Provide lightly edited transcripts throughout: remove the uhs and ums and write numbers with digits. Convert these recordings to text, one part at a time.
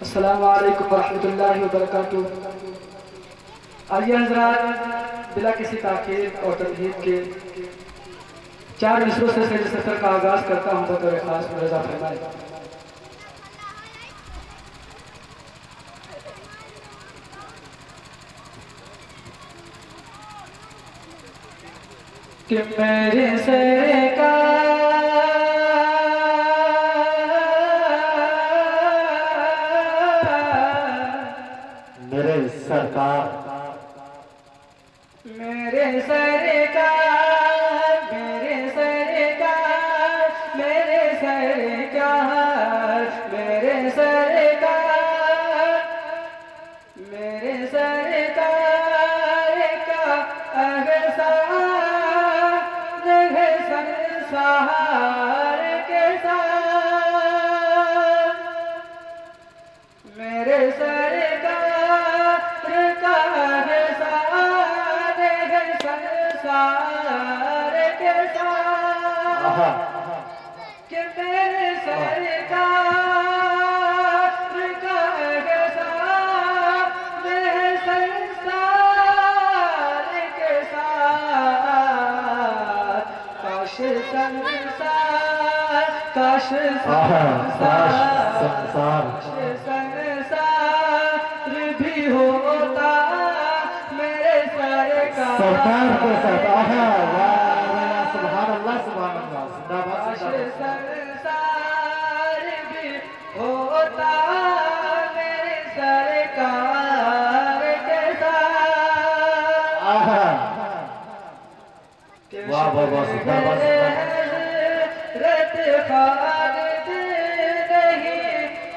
अस्सलामु अलैकुम वरहमतुल्लाहि वबरकातुहू। आइए हज़रात, बिला किसी ताख़ीर और तमहीद के 4 मिसरों से सैर सफ़र का आगाज़ करता हूँ। बतौर ख़ास मुलाज़ा फरमाए कि मेरे सरकार मेरे सरकार मेरे सरकार मेरे सरकार मेरे सरकार मेरे सरकार का एहसान है संसार के साथ। मेरे सरकार का एहसान है संसार के साथ। कि मेरे सरकार का एहसान है संसार के साथ। काश संसार काश संसार भी होता मेरे सरकार के साथ। सुभान अल्लाह सुभान अल्लाह। संसार भी होता मेरे सरकार के साथ। वाह वाह वाह रत खालिद नहीं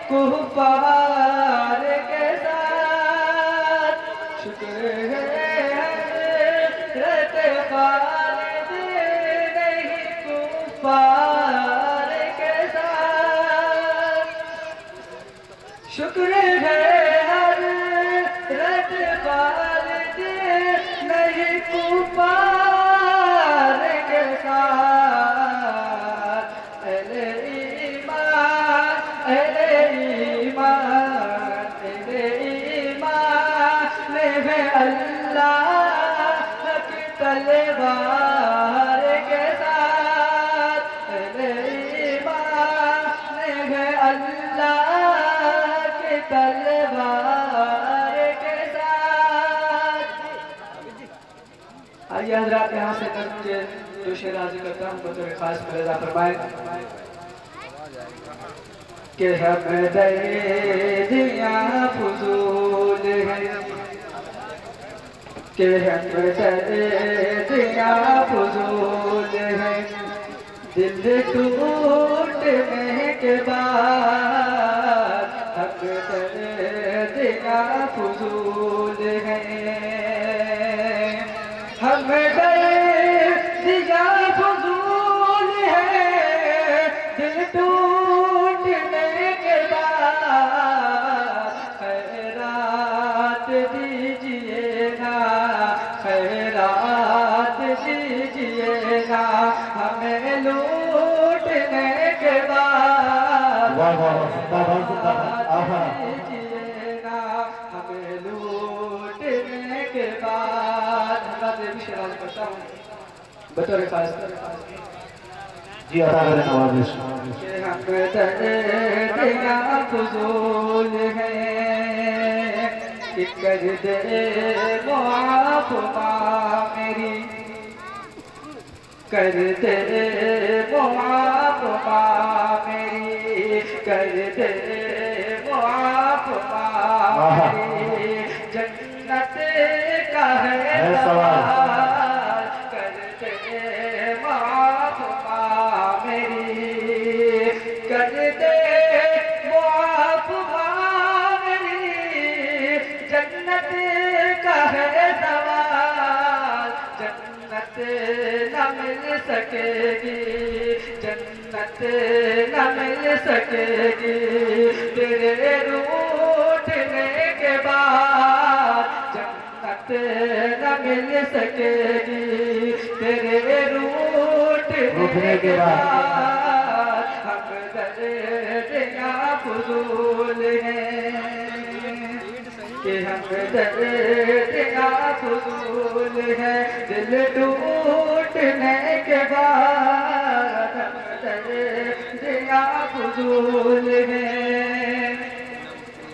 कुफार के साथ। शुक्र है रत खालिद नहीं कुफार के साथ। शुक्र है रत खालिद नहीं कुफार के साथ। अहले ईमान अहले ईमान अहले ईमान है अल्लाह की तलवार के साथ। अहले ईमान है अल्लाह की तलवार के साथ। आइए हज़रात, यहाँ से कर मुझे जो शेर हाजिर करता हूँ बतौर खास मुलाज़ा फरमाए कि हम दर्दियाँ फजूल हैं कि हम दर्दियाँ फजूल हैं। दिल टूटने के बाद हम दर्दियाँ फजूल हैं। हम दर्दियाँ फजूल हैं। दिल टूटने के बाद खैरात दीजिए ना खैरात दीजिए ना हमें लूटने के बाद। दीजिए ना हमें लूटने के बाद। शेराज करता हूँ बतौर खास जी अदा करें नवाज़िश। हम दर्दियाँ फजूल हैं कि कर दे मुआफ़ माँ मेरी कर दे मुआफ़ माँ मेरी कर दे मुआफ़ माँ मेरी। जन्नत का है सवाल कर दे मुआफ़ माँ मेरी कर दे मुआफ़ माँ मेरी। जन्नत का है सवाल जन्नत न मिल सकेगी जन्नत न मिल सकेगी तेरे रूठने के बाद। जन्नत न मिल सकेगी तेरे रूठने के बाद। हम दर्दियाँ फजूल हैं कि हम दर्द ना फजूल है, दिल टूटने के बाद हम दर्द ना फजूल है।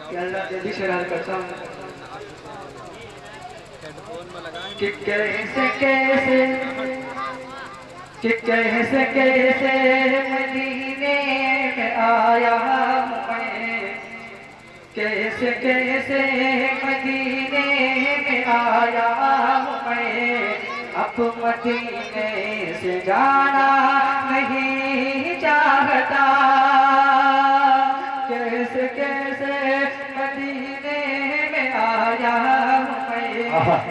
क्या अल्लाह जल्दी शरार करता हूँ कि कैसे कैसे मदीने में आया हूँ मैं, कैसे कैसे मदीने में आया हूँ मैं, अब मदीने से जाना नहीं चाहता। कैसे कैसे मदीने में आया हूँ मैं,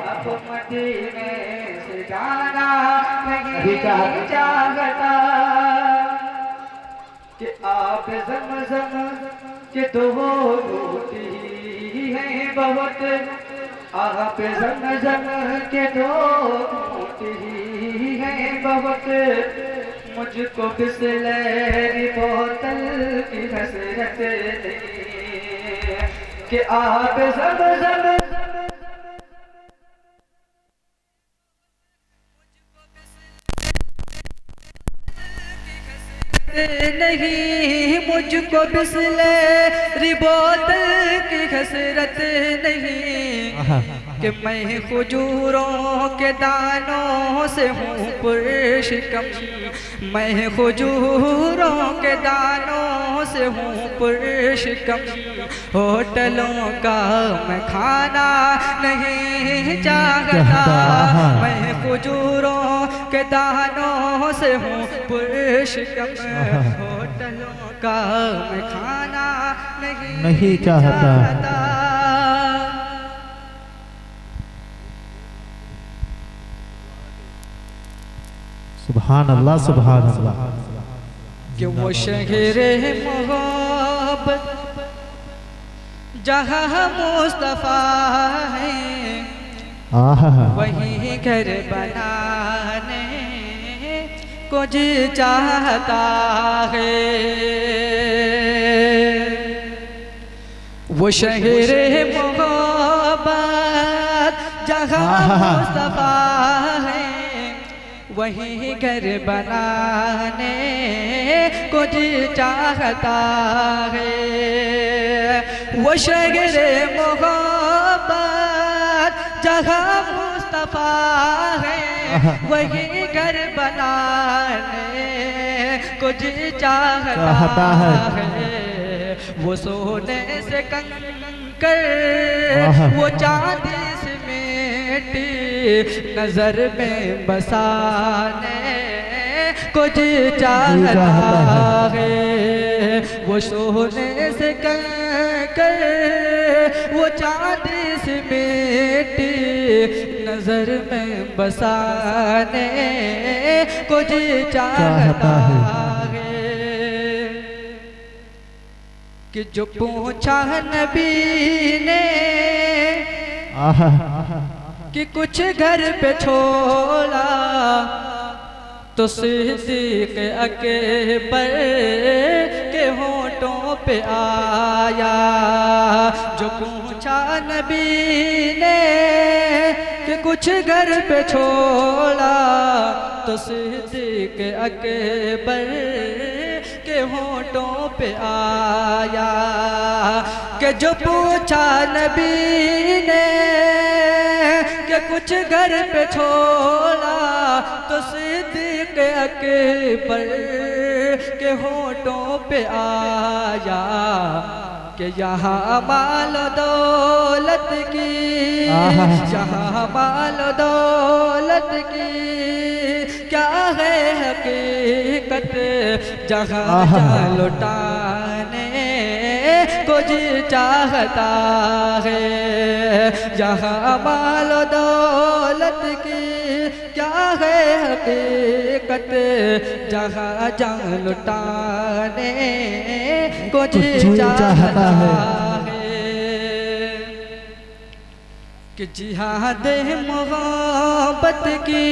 अब मदीने से जाना नहीं चाहता। कि आप ज़मज़म के दो रोटी हैं बहुत, आप ज़मज़म के दो रोटी हैं बहुत, मुझको बिसलेरी बोतल की हसरत नहीं। कि आप ज़मज़म नहीं, मुझको बिसलेरी बोतल की हसरत नहीं। कि मैं खजूरों के दानों से हूँ पुरशिकम, मैं खजूरों के दानों से हूँ पुरशिकम। होटलों का मैं खाना नहीं चाहता, मैं खजूरों के दानों से हूँ पुरशिकम। होटलों का मैं खाना नहीं चाहता। सुभान अल्लाह सुभान अल्लाह। कि वो शहरे मोहब्बत जहाँ मुस्तफ़ा है, वही घर बनाने को जी चाहता है। वो शहरे मोहब्बत जहाँ मुस्तफ़ा है, वही घर बनाने को जी चाहता है। वो शहरे मोहब्बत जहाँ मुस्तफ़ा है, वही घर बनाने को जी चाहता है। वो सोने से कंकर, वो चांदी से मेटी, नजर में बसाने को जी चाहता है। वो सोने से कंकर, वो चांदी से मेटी, नजर में बसाने को जी चाहता है। कि जो पूछा नबी ने कि कुछ घर पे छोड़ा, तो सिद्दीक़ अकबर के होठों पे आया। जो पूछा नबी ने कि कुछ घर पे छोड़ा, तो सिद्दीक़ अकबर के होठों पे आया। कि जो पूछा नबी ने कि कुछ घर पे छोड़ा, तो सिद्दीक़ अकबर के होठों पे आया। कि यहाँ माल दौलत की, यहाँ माल दौलत की क्या है हकीकत, जहाँ जा लुटाने को जी चाहता है। यहाँ माल दौलत की क्या है हकीकत, जहाँ जा लुटाने को जी चाहता है। कि जिहाद मोहब्बत की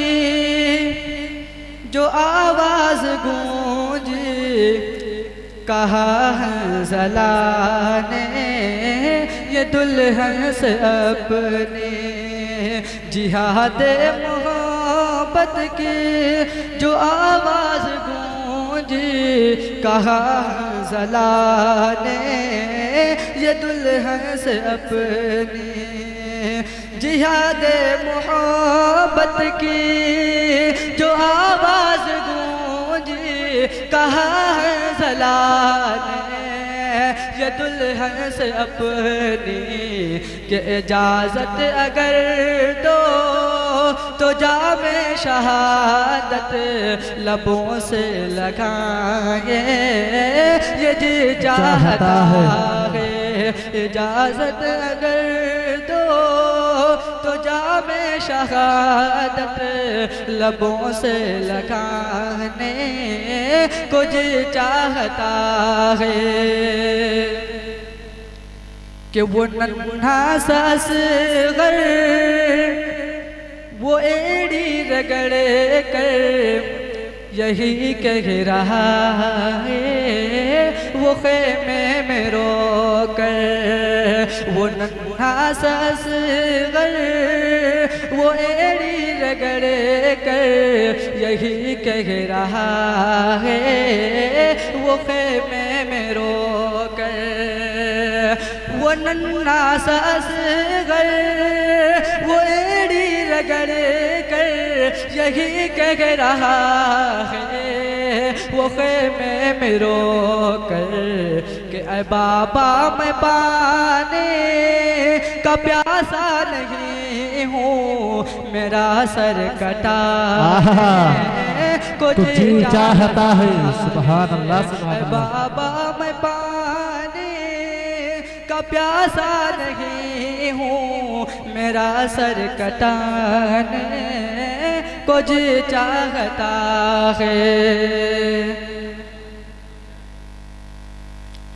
जो आवाज़ गूंजी, कहा हंज़ला ने ये दुल्हन से अपने, जिहाद मोहब्बत की जो आवाज़ गूंजी। कहा हंज़ला ने ये दुल्हन से अपने, जिहाद मोहब्बत की जो आवाज़ गूंजी। कहा हंज़ला ने ये दुल्हन से अपनी कि इजाज़त अगर दो तो जामे शहादत लबों से लगाए। ये जी चाहता है इजाज़त अगर दो तो जामे शहादत लबों से लगाने को जी चाहता है। कि वो नन्हा सा असग़र वो एड़ी रगड़ कर यही कह रहा है वो ख़ैमे में रो कर। वो नन्हा सा असग़र वो एड़ी रगड़ कर यही कह रहा है वो ख़ैमे में रो कर। वो नन्हा सा असग़र वो एड़ी रगड़ कर यही कह रहा है वो ख़ैमे में रो कर कि ऐ बाबा मैं पाने का प्यासा नहीं हूँ, मेरा सर कटा कुछ चाहता है। सुभान अल्लाह सुभान अल्लाह। बाबा मैं पाने का प्यासा नहीं हूँ, मेरा सर कटाने को जी चाहता है।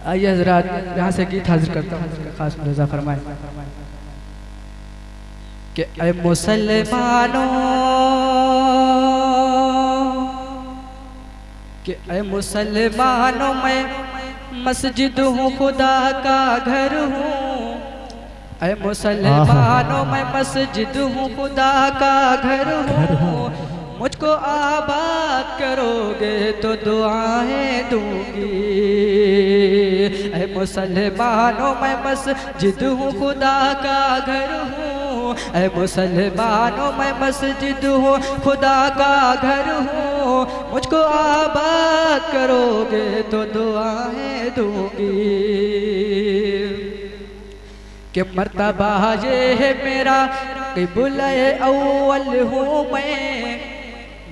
आइए हज़रात यहाँ से गीत हाजिर करता हूँ, खास रज़ा फरमाए कि ऐ मुसलमानों, कि ऐ मुसलमानों मैं मस्जिद हूँ खुदा का घर हूँ। ऐ मुसलमानों मैं मस्जिद हूँ खुदा का घर हूँ। मुझको आबाद करोगे तो दुआएं दूंगी। ऐ मुसलमानों मैं मस्जिद हूँ खुदा का घर हूँ। ऐ मुसलमानों मैं मस्जिद हूँ खुदा का घर हूँ। मुझको आबाद करोगे तो दुआएं दूंगी। कि मर्तबा ये है मेरा क़िबला-ए अव्वल हूँ मैं।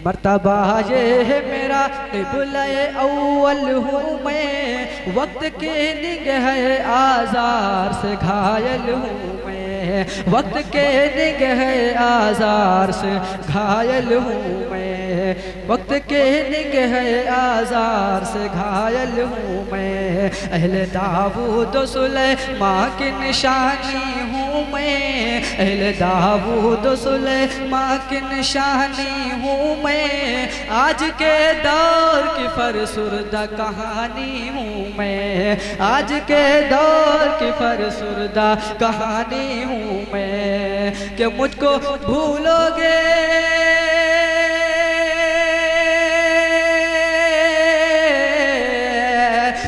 मर्तबा ये है मेरा क़िबला-ए अव्वल हूँ मैं। वक्त के निगह आज़ार से घायल हूँ मैं। वक्त के निगह आज़ार से घायल हूँ मैं। वक्त के निगह आज़ार से घायल हूँ मैं। अहले दाऊद सुलेमान की निशानी हूँ मैं। अहले दाऊद सुलेमान की निशानी हूँ मैं। आज के दौर की फरसुर्दा कहानी हूँ मैं। आज के दौर की फरसुर्दा कहानी हूँ मैं। कि मुझको भूलोगे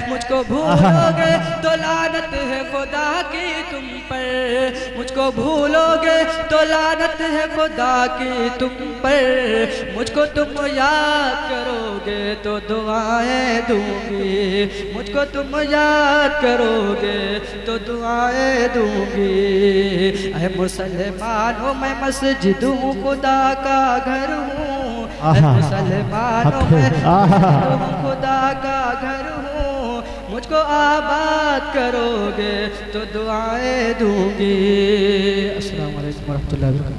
मुझको भूलोगे तो लानत है खुदा की तुम पर। मुझको भूलोगे तो लानत है खुदा की तुम पर। मुझको तुम याद करोगे तो दुआएं दूंगी। मुझको तुम याद करोगे तो दुआएं दूंगी। ऐ मुसलमानों मैं मस्जिद हूँ खुदा का घर हूँ। ऐ मुसलमानों मैं खुदा का घर हूँ। मुझको आबाद करोगे तो दुआएं दूंगी। अस्सलाम वालेकुम रहमतुल्लाहि व बरकातहू।